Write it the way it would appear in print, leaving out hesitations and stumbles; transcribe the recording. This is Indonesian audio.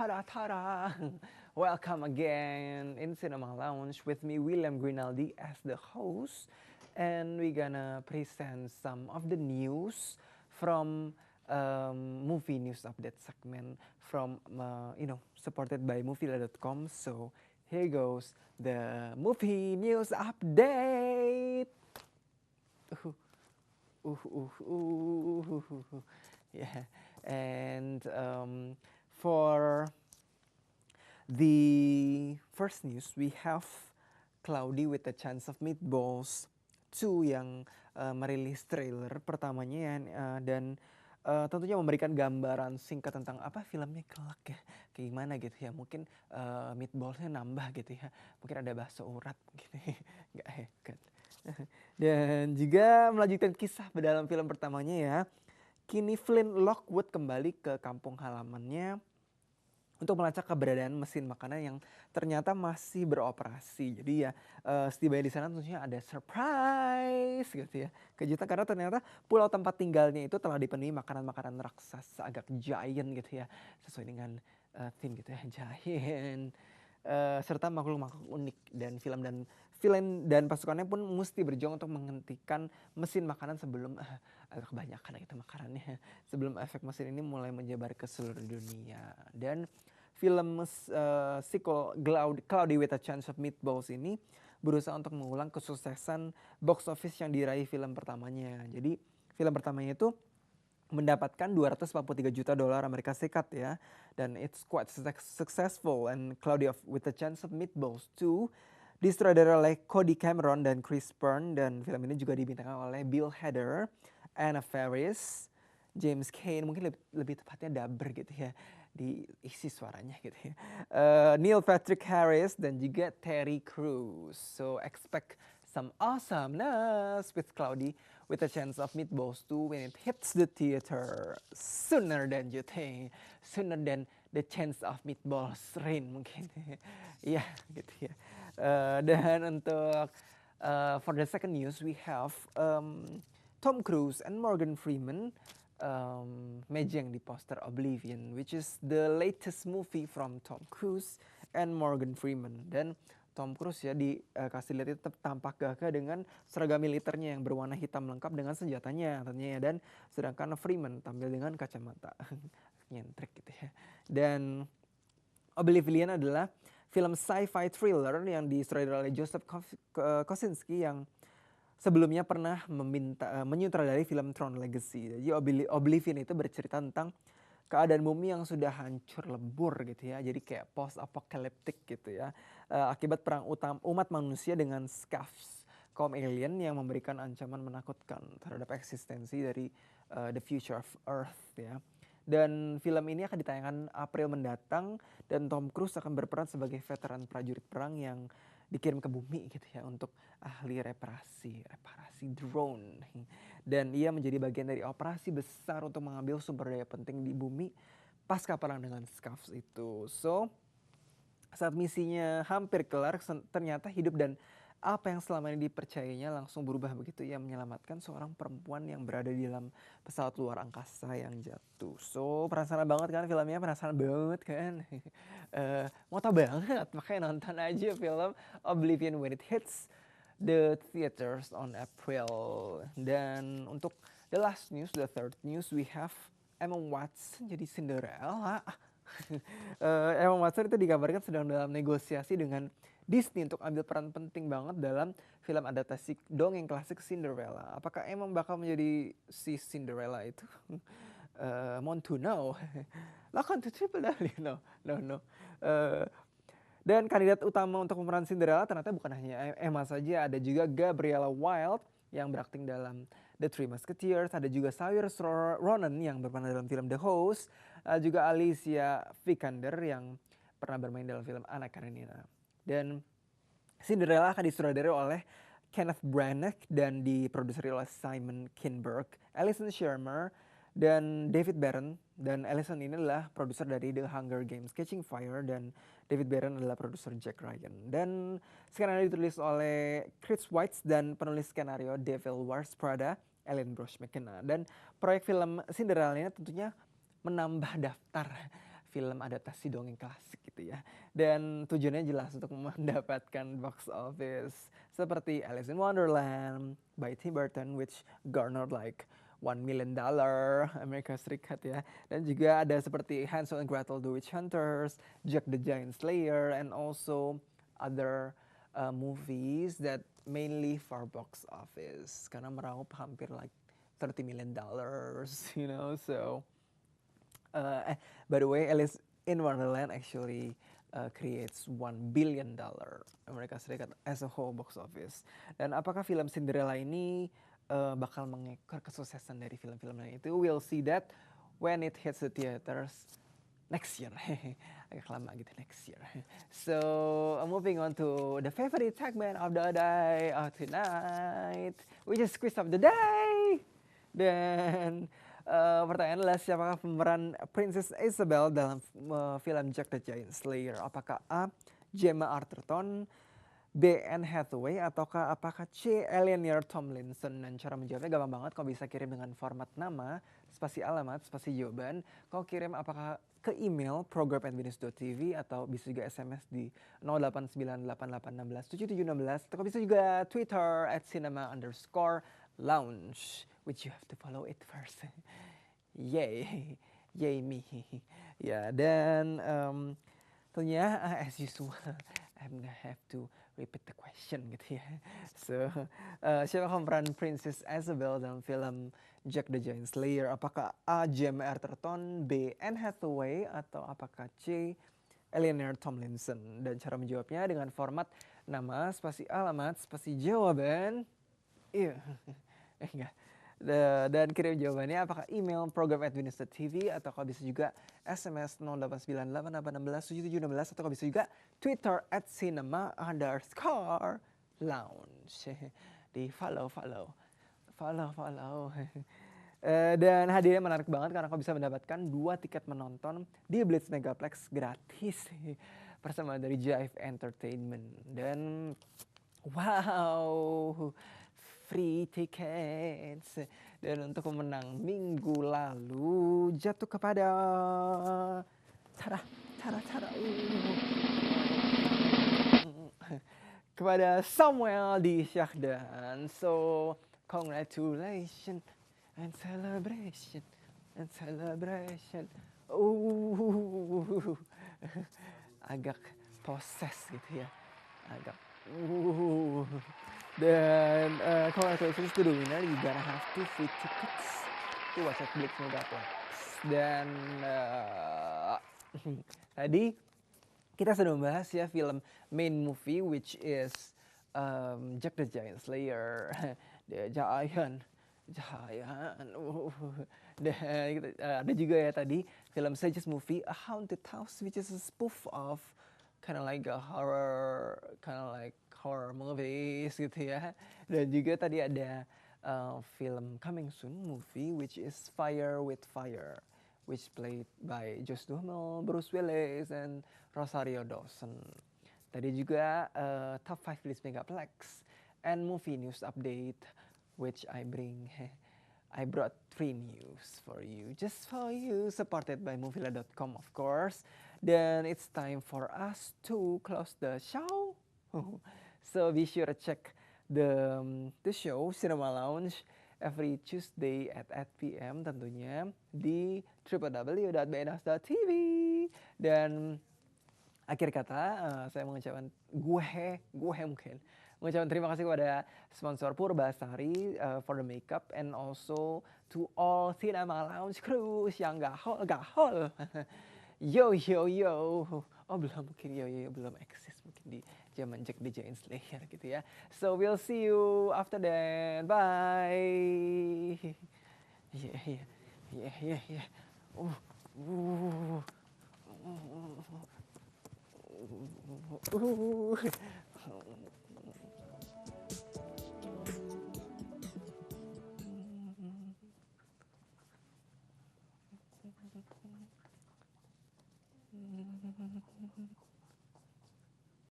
tada tada. Welcome again in Cinema Lounge with me, William Grinaldi, as the host, and we're gonna present some of the news from movie news update segment from supported by Movila.com. So here goes the movie news update. Yeah, and for the first news, we have Cloudy with a Chance of Meatballs 2 yang merilis trailer pertamanya ya, dan tentunya memberikan gambaran singkat tentang apa filmnya kelak ya, kayak gimana gitu ya, mungkin meatballsnya nambah gitu ya, mungkin ada bakso urat gitu, nggak hebat. Dan juga melanjutkan kisah dalam film pertamanya ya, kini Flynn Lockwood kembali ke kampung halamannya untuk melacak keberadaan mesin makanan yang ternyata masih beroperasi. Jadi ya setibanya di sana tentunya ada surprise gitu ya. Kejutan karena ternyata pulau tempat tinggalnya itu telah dipenuhi makanan-makanan raksasa agak giant gitu ya. Sesuai dengan theme gitu ya, giant. Serta makhluk-makhluk unik, dan villain dan pasukannya pun mesti berjuang untuk menghentikan mesin makanan sebelum agak kebanyakan gitu makanannya, sebelum efek mesin ini mulai menyebar ke seluruh dunia. Dan film sequel Cloudy with a Chance of Meatballs ini berusaha untuk mengulang kesuksesan box office yang diraih film pertamanya. Jadi film pertamanya itu mendapatkan 243 juta dolar Amerika Serikat ya, dan it's quite successful. And Cloudy with a Chance of Meatballs 2 disutradarai oleh Cody Cameron dan Chris Byrne, dan film ini juga dibintangi oleh Bill Hader, Anna Faris, James Caan, mungkin lebih tepatnya dubber gitu ya, diisi suaranya gitu ya, Neil Patrick Harris dan juga Terry Crews. So expect some awesomeness with Cloudy with a Chance of Meatballs 2 when it hits the theater sooner than you think, sooner than the chance of meatballs rain mungkin. Iya gitu ya. Dan untuk for the second news we have Tom Cruise and Morgan Freeman mejeng di poster Oblivion, which is the latest movie from Tom Cruise and Morgan Freeman. Dan Tom Cruise ya dikasih lihat itu tampak gagah dengan seragam militernya yang berwarna hitam lengkap dengan senjatanya tentunya ya, dan sedangkan Freeman tampil dengan kacamata nyentrik gitu ya. Dan Oblivion adalah film sci-fi thriller yang disutradarai oleh Joseph Kosinski yang sebelumnya pernah menyutradarai film Tron Legacy. Jadi Oblivion itu bercerita tentang keadaan bumi yang sudah hancur lebur gitu ya. Jadi kayak post apocalyptic gitu ya. Akibat perang umat manusia dengan Scavs, kaum alien yang memberikan ancaman menakutkan terhadap eksistensi dari the future of Earth ya. Dan film ini akan ditayangkan April mendatang, dan Tom Cruise akan berperan sebagai veteran prajurit perang yang dikirim ke bumi gitu ya untuk ahli reparasi drone. Dan ia menjadi bagian dari operasi besar untuk mengambil sumber daya penting di bumi pasca perang dengan Scavs itu. So saat misinya hampir kelar, ternyata hidup dan apa yang selama ini dipercayainya langsung berubah begitu ia menyelamatkan seorang perempuan yang berada di dalam pesawat luar angkasa yang jatuh. So penasaran banget kan filmnya, penasaran banget kan. Mau tau banget, makanya nonton aja film Oblivion when it hits the theaters on April. Dan untuk the last news, the third news, we have Emma Watson jadi Cinderella. Emma Watson itu dikabarkan sedang dalam negosiasi dengan Disney untuk ambil peran penting banget dalam film adaptasi dongeng klasik Cinderella. Apakah emang bakal menjadi si Cinderella itu? Want to know? Lakukan to triple W. No. Dan kandidat utama untuk pemeran Cinderella ternyata bukan hanya Emma saja, ada juga Gabriella Wilde yang berakting dalam The Three Musketeers, ada juga Saoirse Ronan yang berperan dalam film The Host, juga Alicia Vikander yang pernah bermain dalam film Anna Karenina. Dan Cinderella akan disutradarai oleh Kenneth Branagh dan diproduksi oleh Simon Kinberg, Alison Shermer, dan David Barron. Dan Alison ini adalah produser dari The Hunger Games Catching Fire, dan David Barron adalah produser Jack Ryan. Dan skenario ditulis oleh Chris Weitz dan penulis skenario Devil Wears Prada, Ellen Brosh McKenna. Dan proyek film Cinderella ini tentunya menambah daftar film adaptasi dongeng klasik gitu ya. Dan tujuannya jelas untuk mendapatkan box office seperti Alice in Wonderland by Tim Burton which garnered like $1 million Amerika Serikat ya. Dan juga ada seperti Hansel and Gretel the Witch Hunters, Jack the Giant Slayer, and also other movies that mainly for box office karena meraup hampir like $30 million, you know. So by the way, Alice in Wonderland actually creates $1 billion Amerika Serikat as a whole box office. Dan apakah film Cinderella ini bakal mengekor kesuksesan dari film-film lain itu? We'll see that when it hits the theaters next year. Agak lama gitu, next year. So moving on to the favorite segment of the day of tonight, which is quiz of the day. Dan pertanyaan adalah siapakah pemeran Princess Isabel dalam film Jack the Giant Slayer? Apakah A. Gemma Arterton, B. Anne Hathaway, ataukah apakah C. Eleanor Tomlinson? Dan cara menjawabnya gampang banget, kau bisa kirim dengan format nama, spasi alamat, spasi jawaban. Kau kirim apakah ke email program@binus.tv atau bisa juga SMS di 0898866776, atau kau bisa juga Twitter @cinema_lounge, which you have to follow it first. Yay, yay me. Ya, dan tentunya as usual, I'm gonna have to repeat the question gitu ya. So, siapa pemeran Princess Isabel dalam film Jack the Giant Slayer? Apakah A. Gemma Arterton, B. Anne Hathaway, atau apakah C. Eleanor Tomlinson? Dan cara menjawabnya dengan format nama, spasi alamat, spasi jawaban. Iya, enggak. Dan kirim jawabannya apakah email program@binus.tv, atau kau bisa juga SMS 0898866776, atau kau bisa juga Twitter @cinema_lounge. Di follow. Dan hadiahnya menarik banget karena kau bisa mendapatkan 2 tiket menonton di Blitz Megaplex gratis bersama dari Jive Entertainment. Dan wow, free tickets. Dan untuk pemenang minggu lalu jatuh kepada kepada Samuel di Syahdan. So congratulations and celebration. Agak poses gitu ya, agak dan congratulations to the winner. You gonna have 2 free tickets to watch at Blitz Megaplex. Dan tadi kita sudah membahas ya film main movie which is Jack the Giant Slayer. The Giant. Dan ada juga ya tadi film suggest movie A Haunted House, which is a spoof of kind of like horror movies gitu ya. Dan juga tadi ada film coming soon movie which is Fire with Fire, which played by Josh Duhamel, Bruce Willis, and Rosario Dawson. Tadi juga top 5 Blitz Megaplex and movie news update, which I brought 3 news for you, just for you, supported by Moviela.com of course. Then it's time for us to close the show. So be sure to check the show Cinema Lounge every Tuesday at 8 PM tentunya di www.bns.tv. Dan akhir kata saya mengucapkan mengucapkan terima kasih kepada sponsor Purbasari for the makeup, and also to all Cinema Lounge crews yang gahol. Yo. Oh belum, mungkin yo belum eksis mungkin di zaman Jack the Giant Slayer gitu ya. So we'll see you after that. Bye. Yeah.